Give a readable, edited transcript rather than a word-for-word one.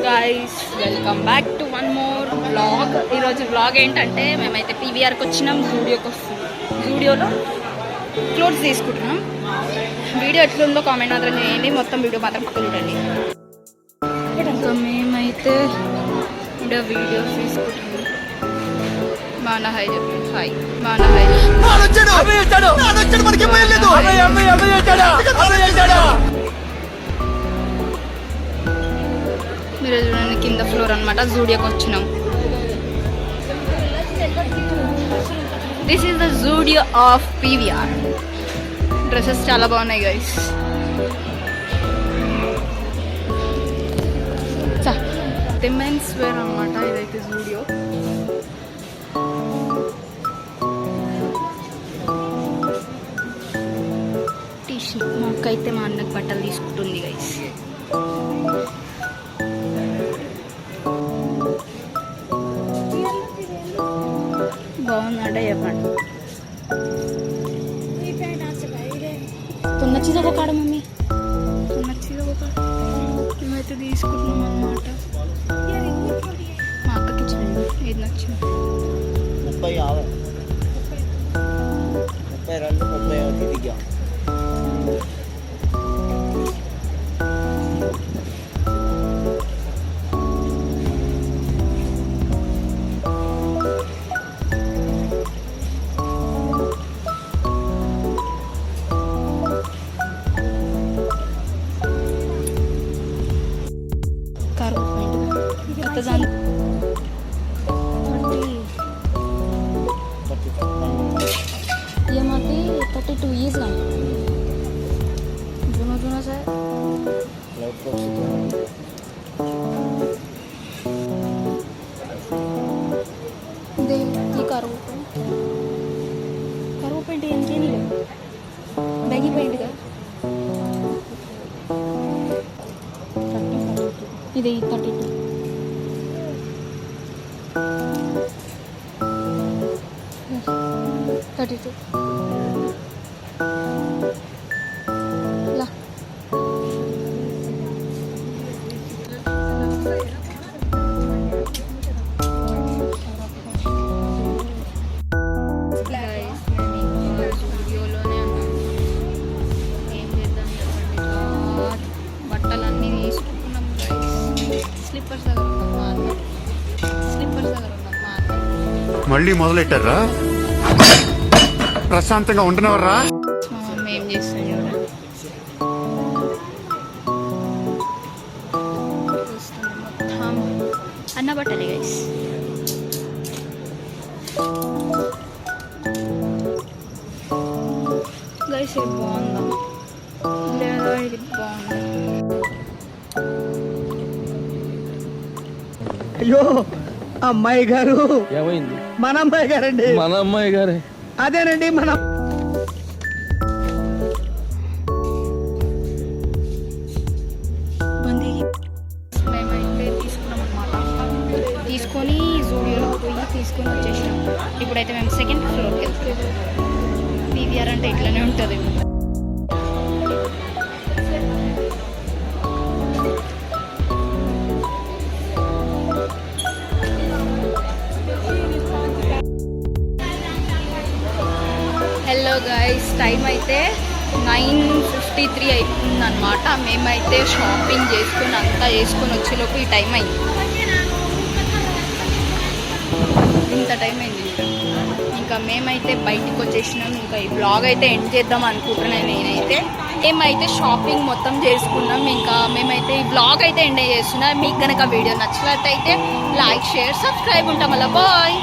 Guys welcome back to one more vlog. ఈరోజు vlog ఏంటంటే మేమైతే పీవీఆర్కి వచ్చినాం. జూడియోలో క్లోత్స్ తీసుకుంటున్నాం. వీడియో ఎట్లుందో కామెంట్ మాత్రం చేయండి, మొత్తం వీడియో మాత్రం పక్క చూడండి. ఇంకా మేమైతే ఇక్కడ వీడియోస్ తీసుకుంటున్నాం. మాన హై చెప్పండి. హాయ్ మాన హై. మీరు చూడండి కింద ఫ్లోర్ అనమాట. జూడియోకి వచ్చినాం. This is the Zudio of PVR. Dresses చాలా బాగున్నాయి గైస్. మెన్స్ వేర్ అనమాట ఇదైతే జూడియో. మాకైతే మా అన్నకు బట్టలు తీసుకుంటుంది గైస్. బాగుందంట చెప్పండి. నచ్చింది ఒక కాడ మమ్మీ, నచ్చింది ఒక కాడ. మేమైతే తీసుకుంటున్నాం అన్నమాట. మా అక్కకి ఇచ్చింది. ఏది నచ్చింది? 32 33 ये माती 32 years का जुना सा दे ये करो पेंट इनके नहीं है बैगी पेंट का ఇది 32 32 లా వీడియోలోనే ఏం చేద్దాం చెప్పండి. బట్టలన్నీ తీసుకుంటున్నాం. స్లిప్పర్స్ దగ్గర ఉన్నాం. మళ్ళీ మొదలెట్టారా? ప్రశాంతంగా ఉండనవర్రా? మా మమ్మీ ఏం చేస్తుంది చూడండి. మొత్తం అన్న బట్టలే గైస్. గైస్ ఇది బాగుందా లేదా? ఇది బాగుంది. అయ్యో అమ్మాయి గారు. ఏమైంది? మన అమ్మాయి గారండి. మన అమ్మాయి గారే. అదేనండి మన మేమైతే తీసుకున్నాం అనమాట. తీసుకొని జూడియోలో పోయి తీసుకొని వచ్చేసాం. ఇప్పుడైతే మేము సెకండ్ ఫ్లోర్కి వెళ్తాం. పీవీఆర్ అంటే ఇట్లనే ఉంటుంది. హలో గైస్, టైం అయితే 9:53 అవుతుందన్నమాట. మేమైతే షాపింగ్ చేసుకుని అంతా చేసుకొని వచ్చేలోపు ఈ టైం అయింది. ఇంత టైం అయింది. ఇంకా మేమైతే బయటికి వచ్చేసినాం. ఇంకా ఈ బ్లాగ్ అయితే ఎండ్ చేద్దాం అనుకుంటున్నాను నేనైతే. ఏమైతే షాపింగ్ మొత్తం చేసుకున్నాం. ఇంకా మేమైతే ఈ బ్లాగ్ అయితే ఎండ్ చేస్తున్నాం. మీకు కనుక వీడియో నచ్చినట్లయితే లైక్, షేర్, సబ్స్క్రైబ్ ఉంటాం. అలా బాయ్.